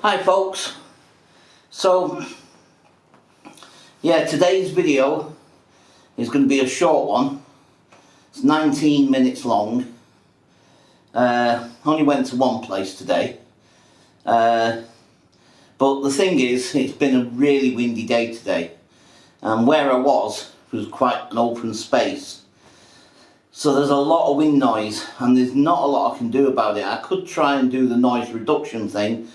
Hi folks, so yeah, today's video is going to be a short one. It's 19 minutes long. Only went to one place today, but the thing is, it's been a really windy day today, and where I was quite an open space, so there's a lot of wind noise and there's not a lot I can do about it. I could try and do the noise reduction thing,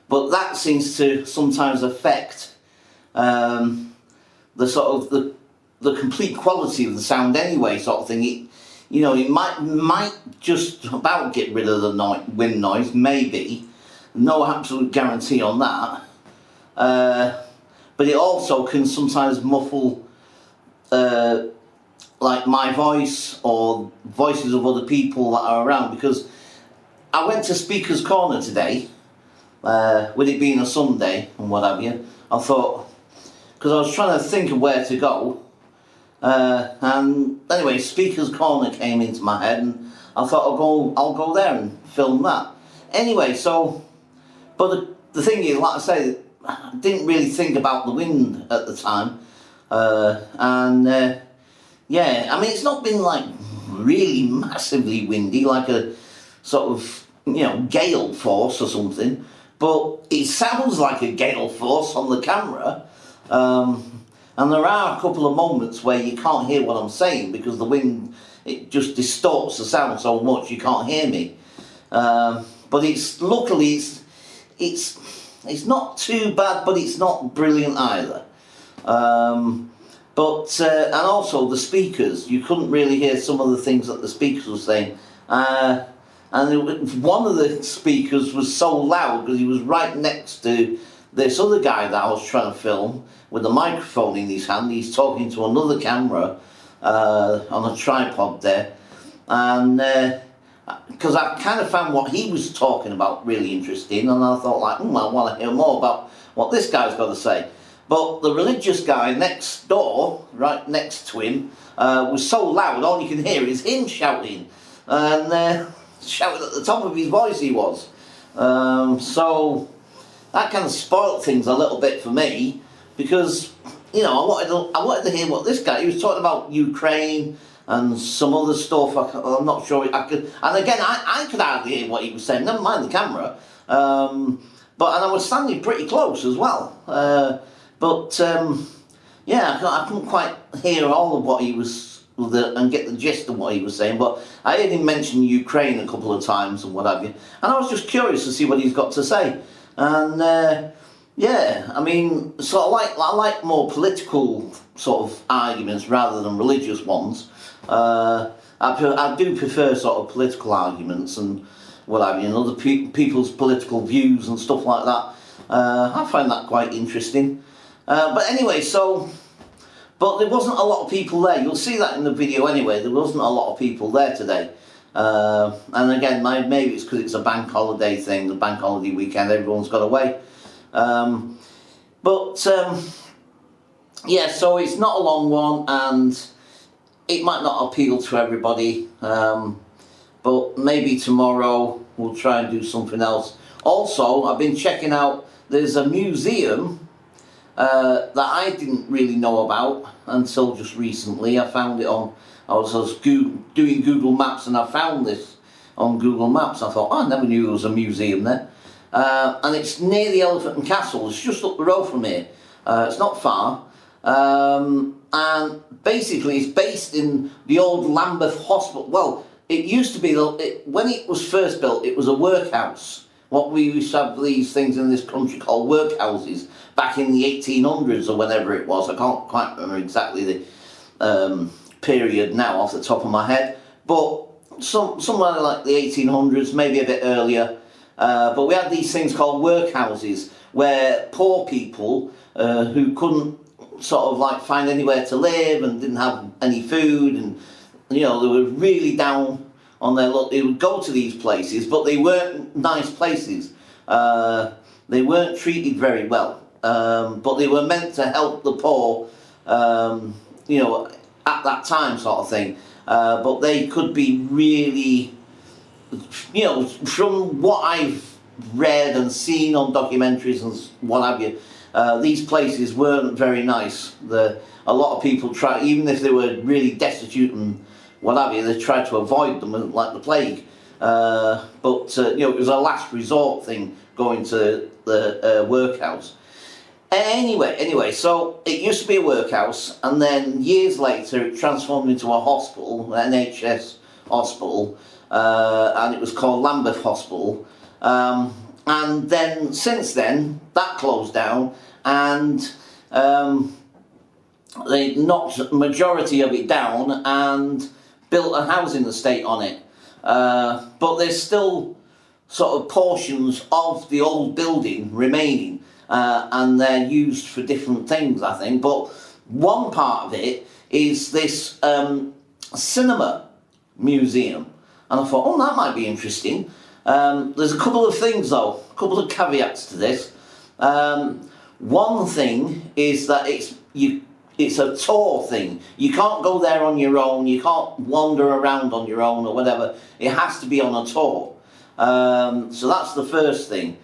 but that seems to sometimes affect the complete quality of the sound anyway, sort of thing. It might just about get rid of the wind noise, maybe. No absolute guarantee on that. But it also can sometimes muffle like my voice or voices of other people that are around, because I went to Speaker's Corner today. With it being a Sunday and what have you, I thought, because I was trying to think of where to go, and anyway, Speaker's Corner came into my head, and I thought I'll go there and film that. Anyway, so, but the thing is, like I say, I didn't really think about the wind at the time, yeah, I mean, it's not been like really massively windy, like a sort of, gale force or something. But it sounds like a gale force on the camera, and there are a couple of moments where you can't hear what I'm saying because the wind, it just distorts the sound so much you can't hear me. But luckily it's not too bad, but it's not brilliant either. And also the speakers, you couldn't really hear some of the things that the speakers were saying. And one of the speakers was so loud because he was right next to this other guy that I was trying to film with a microphone in his hand. He's talking to another camera on a tripod there, and because I kind of found what he was talking about really interesting, and I thought, like, I want to hear more about what this guy's got to say. But the religious guy next door, right next to him, was so loud all you can hear is him shouting, and shouting at the top of his voice he was. So that kind of spoilt things a little bit for me, because I wanted to hear what this guy, he was talking about Ukraine and some other stuff. I'm not sure I could, and again I could hardly hear what he was saying, never mind the camera. And I was standing pretty close as well, yeah, I couldn't quite hear all of what he was and get the gist of what he was saying, but I heard him mention Ukraine a couple of times and what have you, and I was just curious to see what he's got to say. And yeah, I mean, so I like more political sort of arguments rather than religious ones. I do prefer sort of political arguments and what have you, and other people's political views and stuff like that. I find that quite interesting. But anyway, but there wasn't a lot of people there. You'll see that in the video anyway. There wasn't a lot of people there today. And again, maybe it's because it's a bank holiday thing, the bank holiday weekend, everyone's got away. Yeah, so it's not a long one, and it might not appeal to everybody. But maybe tomorrow we'll try and do something else. Also, I've been checking out, there's a museum that I didn't really know about until just recently. I found it on, I was doing Google Maps, and I found this on Google Maps. I thought, I never knew there was a museum there. And it's near the Elizabethan Castle. It's just up the road from here. It's not far. And basically it's based in the old Lambeth hospital. Well, it used to be, when it was first built, it was a workhouse. What we used to have these things in this country called workhouses back in the 1800s or whenever it was. I can't quite remember exactly the period now off the top of my head, but somewhere like the 1800s, maybe a bit earlier. But we had these things called workhouses, where poor people who couldn't sort of like find anywhere to live and didn't have any food, and they were really down on their luck, they would go to these places, but they weren't nice places. They weren't treated very well, but they were meant to help the poor, at that time, sort of thing. But they could be really, from what I've read and seen on documentaries and what have you, these places weren't very nice. A lot of people try, even if they were really destitute and what have you, they tried to avoid them like the plague. But you know, it was a last resort thing going to the workhouse. Anyway, so it used to be a workhouse, and then years later it transformed into a hospital, an NHS hospital, and it was called Lambeth Hospital. And then since then that closed down, and they knocked the majority of it down and built a housing estate on it. But there's still sort of portions of the old building remaining, and they're used for different things, I think. But one part of it is this cinema museum, and I thought, oh, that might be interesting. There's a couple of things though, a couple of caveats to this. One thing is that it's a tour thing. You can't go there on your own, you can't wander around on your own or whatever. It has to be on a tour. So that's the first thing.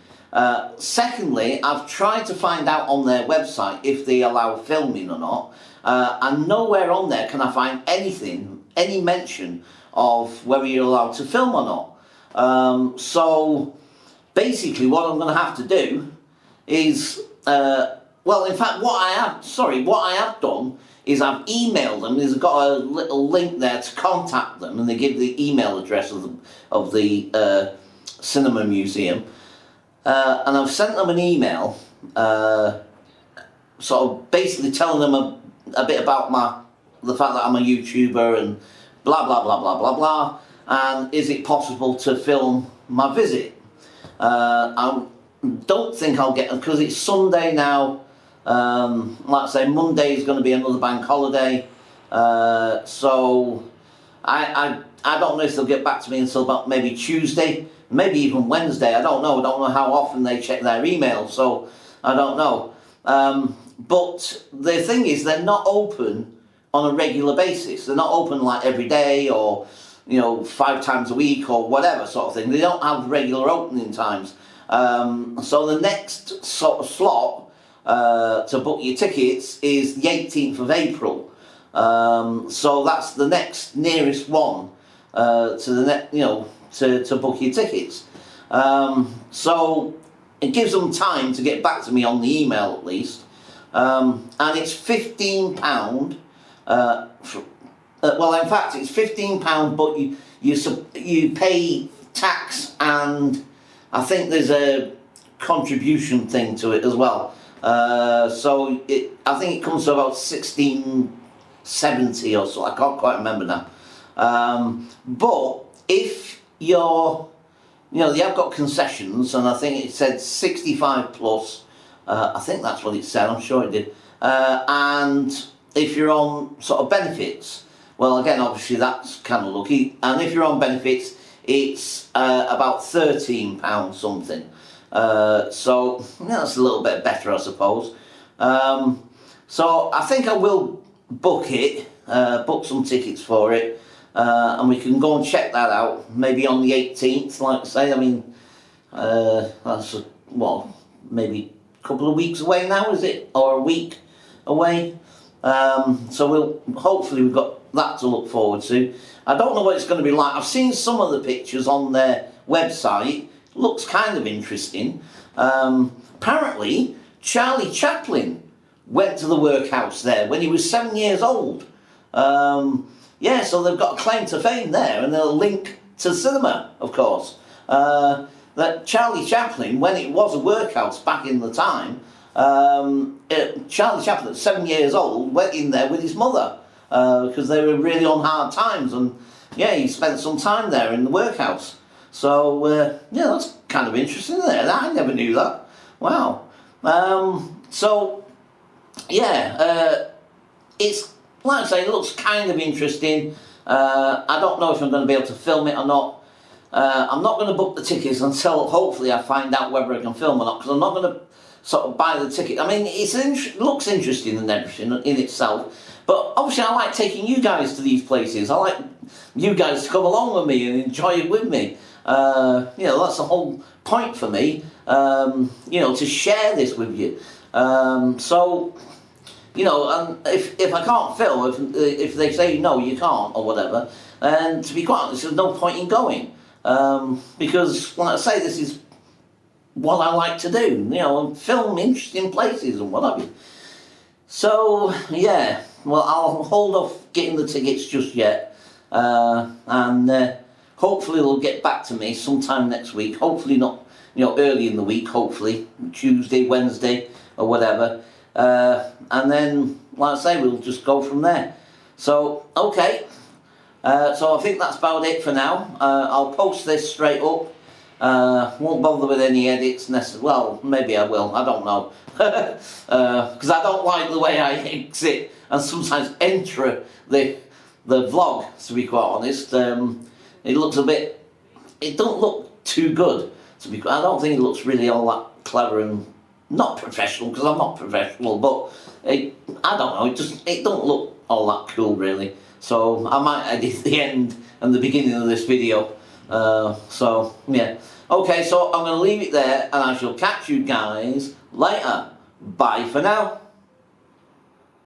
Secondly, I've tried to find out on their website if they allow filming or not, and nowhere on there can I find anything, any mention of whether you're allowed to film or not. So basically what I'm going to have to do is, well, in fact, what I have done is I've emailed them. There's got a little link there to contact them, and they give the email address of the cinema museum. And I've sent them an email, sort of basically telling them a bit about the fact that I'm a YouTuber and blah blah blah blah blah blah. And is it possible to film my visit? I don't think I'll get, because it's Sunday now. Like I say, Monday is going to be another bank holiday, so I don't know if they'll get back to me until about maybe Tuesday, maybe even Wednesday. I don't know how often they check their emails, so I don't know. But the thing is, they're not open on a regular basis. They're not open like every day or, you know, 5 times a week or whatever sort of thing. They don't have regular opening times. So the next sort of slot to book your tickets is the 18th of April. So that's the next nearest one to the next, you know, to book your tickets. So it gives them time to get back to me on the email at least. And it's £15. Well, in fact, it's £15, but you pay tax, and I think there's a contribution thing to it as well. So I think it comes to about 16.70 or so. I can't quite remember now. But if you're, you know, they have got concessions, and I think it said 65 plus. I think that's what it said. I'm sure it did. And if you're on sort of benefits, well, again, obviously that's kind of lucky. And if you're on benefits, it's about £13 something. So yeah, that's a little bit better, I suppose. So I think I will book some tickets for it, and we can go and check that out maybe on the 18th, like I say. I mean, that's well, maybe a couple of weeks away now, is it, or a week away? So hopefully we've got that to look forward to. I don't know what it's going to be like. I've seen some of the pictures on their website. Looks kind of interesting. Apparently Charlie Chaplin went to the workhouse there when he was 7 years old. Yeah, so they've got a claim to fame there, and they'll link to cinema, of course. That Charlie Chaplin, when it was a workhouse back in the time, Charlie Chaplin at 7 years old went in there with his mother, because they were really on hard times, and yeah, he spent some time there in the workhouse. So yeah, that's kind of interesting, isn't it? I never knew that. Wow. So yeah, it's, like I say, it looks kind of interesting. I don't know if I'm going to be able to film it or not. I'm not going to book the tickets until hopefully I find out whether I can film or not, because I'm not going to sort of buy the ticket. I mean, it looks interesting and everything in itself, but obviously I like taking you guys to these places. I like you guys to come along with me and enjoy it with me. You know, that's the whole point for me, you know, to share this with you. So, you know, and if I can't film, if they say no, you can't or whatever, and to be quite honest, there's no point in going, because, like I say, this is what I like to do, you know, film interesting places and what have you. So, yeah, well, I'll hold off getting the tickets just yet, and hopefully they'll get back to me sometime next week. Hopefully not, you know, early in the week, hopefully, Tuesday, Wednesday, or whatever. And then, like I say, we'll just go from there. So, okay. So I think that's about it for now. I'll post this straight up. Won't bother with any edits necessarily. Well, maybe I will. I don't know. Because I don't like the way I exit and sometimes enter the vlog, to be quite honest. It looks a bit... It don't look too good. I don't think it looks really all that clever and not professional, because I'm not professional, but I don't know, it don't look all that cool really. So I might edit the end and the beginning of this video. So yeah. Okay, so I'm going to leave it there, and I shall catch you guys later. Bye for now.